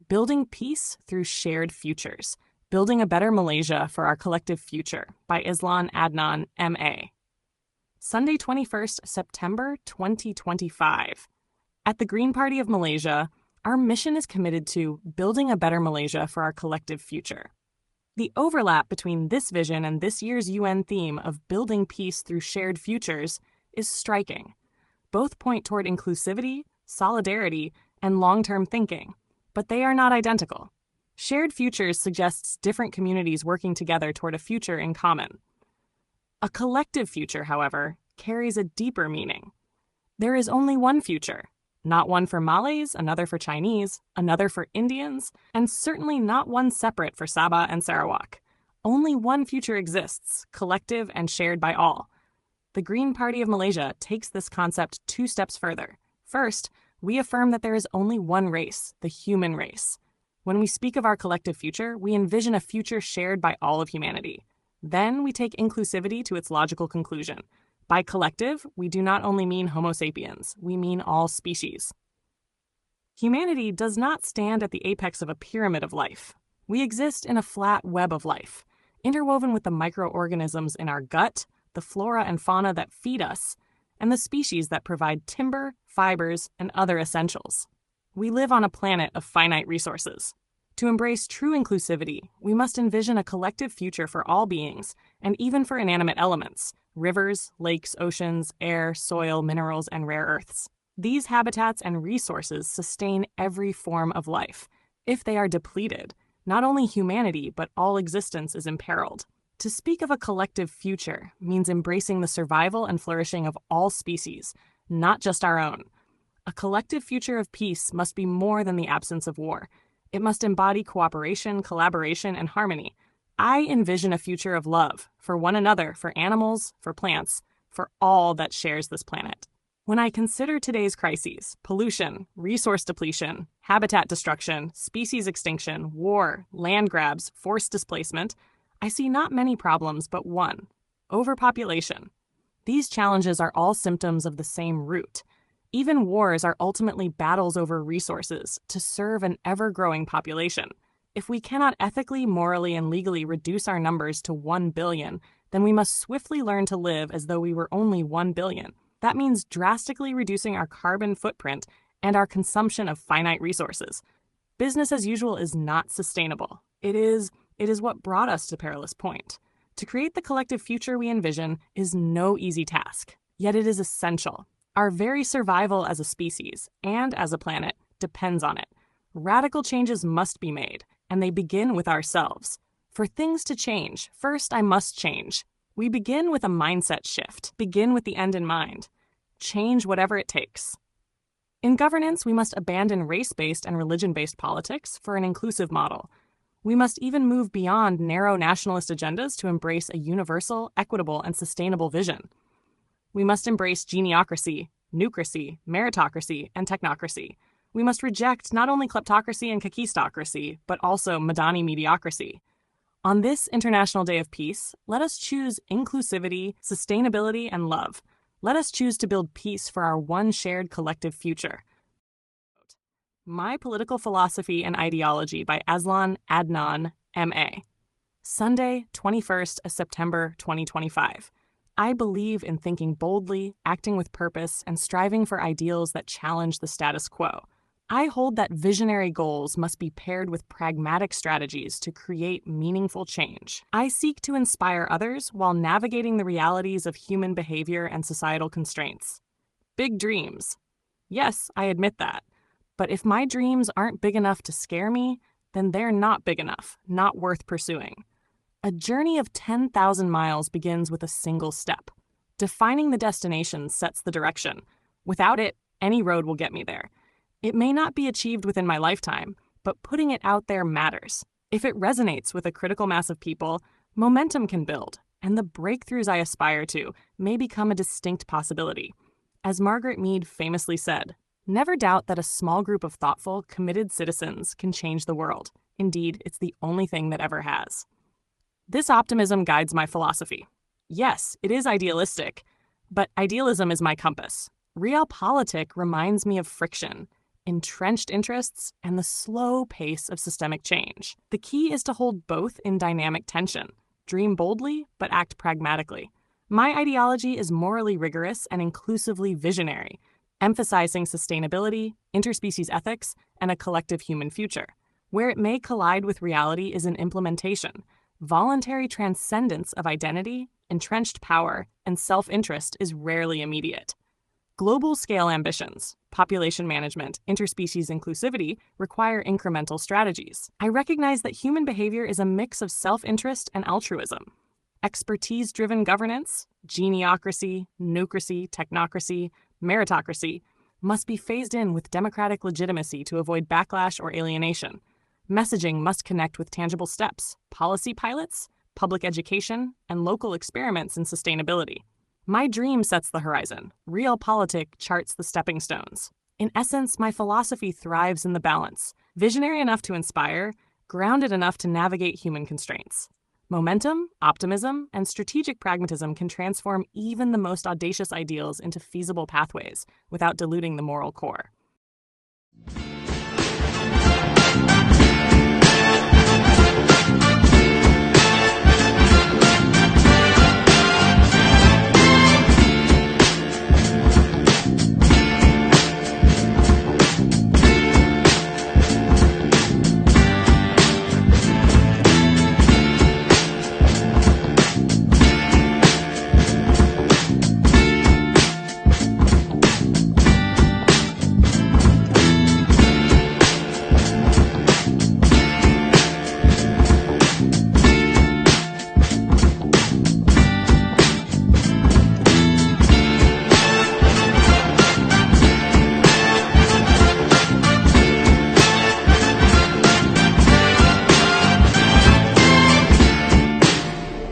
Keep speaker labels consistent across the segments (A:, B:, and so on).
A: Building Peace Through Shared Futures, Building a Better Malaysia for Our Collective Future by AZLAN, ADNAN, MA. Sunday, 21st September 2025. At the Green Party of Malaysia, our mission is committed to building a better Malaysia for our collective future. The overlap between this vision and this year's UN theme of building peace through shared futures is striking. Both point toward inclusivity, solidarity, and long-term thinking, but they are not identical. Shared futures suggests different communities working together toward a future in common. A collective future, however, carries a deeper meaning. There is only one future, not one for Malays, another for Chinese, another for Indians, and certainly not one separate for Sabah and Sarawak. Only one future exists, collective and shared by all. The Green Party of Malaysia takes this concept 2 steps further. First, we affirm that there is only one race, the human race. When we speak of our collective future, we envision a future shared by all of humanity. Then we take inclusivity to its logical conclusion. By collective, we do not only mean Homo sapiens, we mean all species. Humanity does not stand at the apex of a pyramid of life. We exist in a flat web of life, interwoven with the microorganisms in our gut, the flora and fauna that feed us, and the species that provide timber, fibers, and other essentials. We live on a planet of finite resources. To embrace true inclusivity, we must envision a collective future for all beings, and even for inanimate elements, rivers, lakes, oceans, air, soil, minerals, and rare earths. These habitats and resources sustain every form of life. If they are depleted, not only humanity, but all existence is imperiled. To speak of a collective future means embracing the survival and flourishing of all species, not just our own. A collective future of peace must be more than the absence of war. It must embody cooperation, collaboration, and harmony. I envision a future of love for one another, for animals, for plants, for all that shares this planet. When I consider today's crises, pollution, resource depletion, habitat destruction, species extinction, war, land grabs, forced displacement, I see not many problems but one: overpopulation. These challenges are all symptoms of the same root. Even wars are ultimately battles over resources to serve an ever-growing population. If we cannot ethically, morally, and legally reduce our numbers to 1 billion, then we must swiftly learn to live as though we were only 1 billion. That means drastically reducing our carbon footprint and our consumption of finite resources. Business as usual is not sustainable. It is what brought us to perilous point. To create the collective future we envision is no easy task, yet it is essential. Our very survival as a species and as a planet depends on it. Radical changes must be made, and they begin with ourselves. For things to change, first I must change. We begin with a mindset shift. Begin with the end in mind. Change whatever it takes. In governance, we must abandon race-based and religion-based politics for an inclusive model. We must even move beyond narrow nationalist agendas to embrace a universal, equitable, and sustainable vision. We must embrace geniocracy, newcracy, meritocracy, and technocracy. We must reject not only kleptocracy and kakistocracy, but also Madani mediocrity. On this International Day of Peace, let us choose inclusivity, sustainability, and love. Let us choose to build peace for our one shared collective future. My Political Philosophy and Ideology by AZLAN, ADNAN, MA. Sunday, 21st September 2025. I believe in thinking boldly, acting with purpose, and striving for ideals that challenge the status quo. I hold that visionary goals must be paired with pragmatic strategies to create meaningful change. I seek to inspire others while navigating the realities of human behavior and societal constraints. Big dreams. Yes, I admit that. But if my dreams aren't big enough to scare me, then they're not big enough, not worth pursuing. A journey of 10,000 miles begins with a single step. Defining the destination sets the direction. Without it, any road will get me there. It may not be achieved within my lifetime, but putting it out there matters. If it resonates with a critical mass of people, momentum can build, and the breakthroughs I aspire to may become a distinct possibility. As Margaret Mead famously said, "Never doubt that a small group of thoughtful, committed citizens can change the world. Indeed, it's the only thing that ever has." This optimism guides my philosophy. Yes, it is idealistic, but idealism is my compass. Realpolitik reminds me of friction. entrenched interests, and the slow pace of systemic change. The key is to hold both in dynamic tension. Dream boldly, but act pragmatically. My ideology is morally rigorous and inclusively visionary, emphasizing sustainability, interspecies ethics, and a collective human future. Where it may collide with reality is in implementation. Voluntary transcendence of identity, entrenched power, and self-interest is rarely immediate. Global-scale ambitions, population management, interspecies inclusivity require incremental strategies. I recognize that human behavior is a mix of self-interest and altruism. Expertise-driven governance, geniocracy, nocracy, technocracy, meritocracy must be phased in with democratic legitimacy to avoid backlash or alienation. Messaging must connect with tangible steps, policy pilots, public education, and local experiments in sustainability. My dream sets the horizon. Realpolitik charts the stepping stones. In essence, my philosophy thrives in the balance, visionary enough to inspire, grounded enough to navigate human constraints. Momentum, optimism, and strategic pragmatism can transform even the most audacious ideals into feasible pathways without diluting the moral core.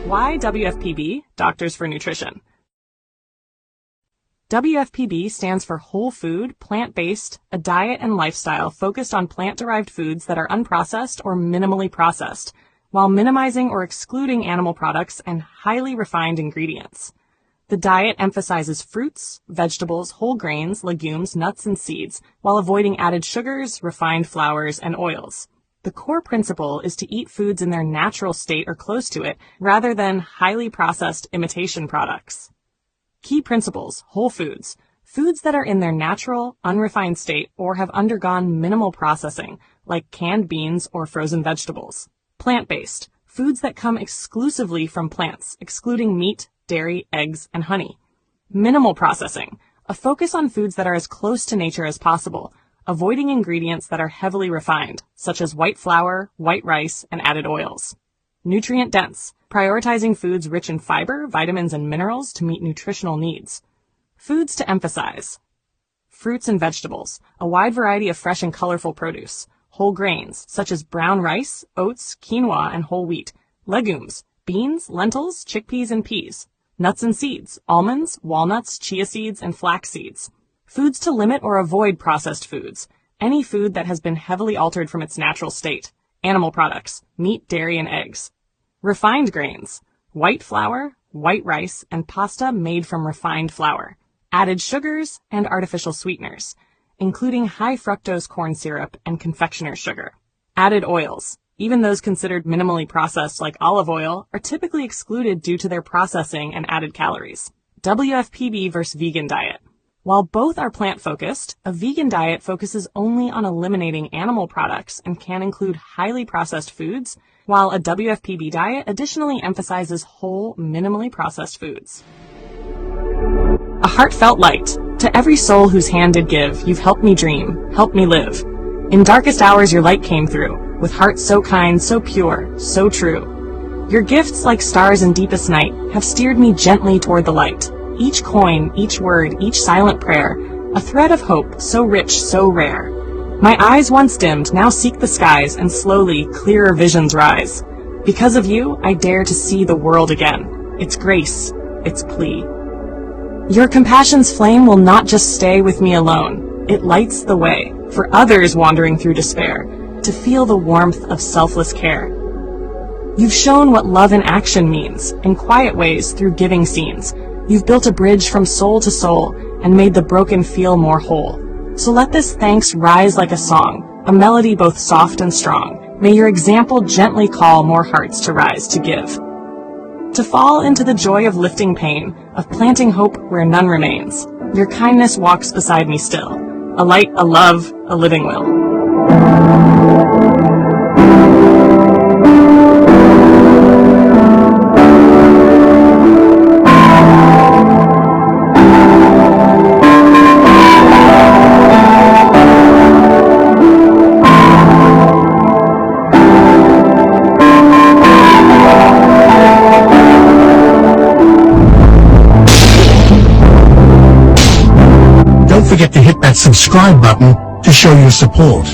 A: Why WFPB, Doctors for Nutrition? WFPB stands for Whole Food, Plant-Based, a diet and lifestyle focused on plant-derived foods that are unprocessed or minimally processed, while minimizing or excluding animal products and highly refined ingredients. The diet emphasizes fruits, vegetables, whole grains, legumes, nuts, and seeds, while avoiding added sugars, refined flours, and oils. The core principle is to eat foods in their natural state or close to it, rather than highly processed imitation products. Key principles: whole foods, foods that are in their natural, unrefined state or have undergone minimal processing, like canned beans or frozen vegetables. Plant-based, foods that come exclusively from plants, excluding meat, dairy, eggs, and honey. Minimal processing, a focus on foods that are as close to nature as possible, avoiding ingredients that are heavily refined, such as white flour, white rice, and added oils. Nutrient dense, prioritizing foods rich in fiber, vitamins, and minerals to meet nutritional needs. Foods to emphasize: fruits and vegetables, a wide variety of fresh and colorful produce. Whole grains, such as brown rice, oats, quinoa, and whole wheat. Legumes, beans, lentils, chickpeas, and peas. Nuts and seeds, almonds, walnuts, chia seeds, and flax seeds. Foods to limit or avoid processed foods, any food that has been heavily altered from its natural state. Animal products, meat, dairy, and eggs. Refined grains, white flour, white rice, and pasta made from refined flour. Added sugars and artificial sweeteners, including high fructose corn syrup and confectioner's sugar. Added oils, even those considered minimally processed like olive oil, are typically excluded due to their processing and added calories. WFPB versus vegan diet. While both are plant-focused, a vegan diet focuses only on eliminating animal products and can include highly processed foods, while a WFPB diet additionally emphasizes whole, minimally processed foods. A heartfelt light. To every soul whose hand did give, you've helped me dream, helped me live. In darkest hours your light came through, with heart so kind, so pure, so true. Your gifts, like stars in deepest night, have steered me gently toward the light. Each coin, each word, each silent prayer, a thread of hope so rich, so rare. My eyes once dimmed now seek the skies, and slowly clearer visions rise. Because of you, I dare to see the world again, its grace, its plea. Your compassion's flame will not just stay with me alone. It lights the way for others wandering through despair to feel the warmth of selfless care. You've shown what love in action means, in quiet ways through giving scenes. You've built a bridge from soul to soul and made the broken feel more whole. So let this thanks rise like a song, a melody both soft and strong. May your example gently call more hearts to rise to give. To fall into the joy of lifting pain, of planting hope where none remains. Your kindness walks beside me still, a light, a love, a living will.
B: Don't forget to hit that subscribe button to show your support.